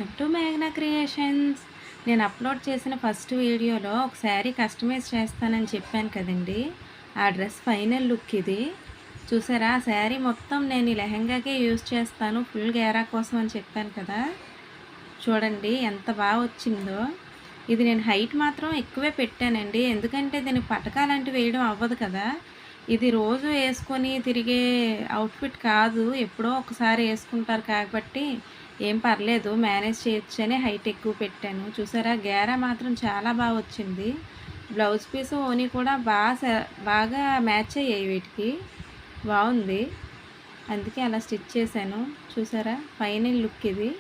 Welcome to మేఘనా creations. నేను upload చేసిన ఫస్ట్ వీడియోలో ఒక శారీ కస్టమైజ్ చేస్తానని చెప్పాను కదండి. ఆ డ్రెస్ ఫైనల్ లుక్ ఇది. చూసారా, ఆ శారీ మొత్తం నేను ఈ లెహంగాకే యూజ్ చేస్తాను ఫుల్ గేరా కోసం అని చెప్పాను కదా. చూడండి ఎంత బాగా వచ్చిందో. ఇది నేను హైట్ మాత్రం ఎక్కువే పెట్టానండి, ఎందుకంటే దీనికి పటకాలంటివి వేయడం అవ్వదు కదా. ఇది రోజు వేసుకొని తిరిగే అవుట్ఫిట్ కాదు, ఎప్పుడో ఒకసారి వేసుకుంటారు కాబట్టి ఏం పర్లేదు, మేనేజ్ చేయొచ్చని హైట్ ఎక్కువ పెట్టాను. చూసారా, గేరా మాత్రం చాలా బాగా వచ్చింది. బ్లౌజ్ పీసు ఓని కూడా బాగా మ్యాచ్ అయ్యాయి వీటికి, బాగుంది. అందుకే అలా స్టిచ్ చేశాను. చూసారా, ఫైనల్ లుక్ ఇది.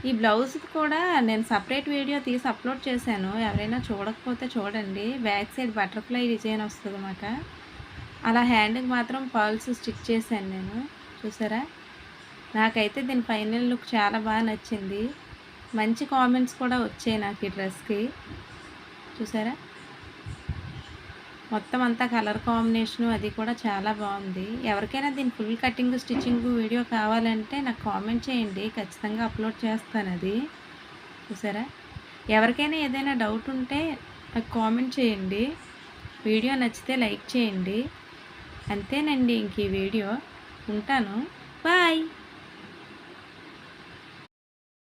ఈ బ్లౌజ్కి కూడా నేను సపరేట్ వీడియో తీసి అప్లోడ్ చేశాను, ఎవరైనా చూడకపోతే చూడండి. బ్యాక్ సైడ్ బటర్ఫ్లై డిజైన్ వస్తుంది అన్నమాట. అలా హ్యాండ్కి మాత్రం పర్ల్స్ స్టిచ్ చేశాను నేను. చూసారా, నాకైతే దీని ఫైనల్ లుక్ చాలా బాగా నచ్చింది. మంచి కామెంట్స్ కూడా వచ్చాయి నాకు ఈ డ్రెస్కి. చూసారా, మొత్తం అంతా కలర్ కాంబినేషను అది కూడా చాలా బాగుంది. ఎవరికైనా దీని ఫుల్ కటింగ్ స్టిచ్చింగ్ వీడియో కావాలంటే నాకు కామెంట్ చేయండి, ఖచ్చితంగా అప్లోడ్ చేస్తాను అది. చూసారా, ఎవరికైనా ఏదైనా డౌట్ ఉంటే నాకు కామెంట్ చేయండి. వీడియో నచ్చితే లైక్ చేయండి. అంతేనండి, ఇంక ఈ వీడియో ఉంటాను. బాయ్.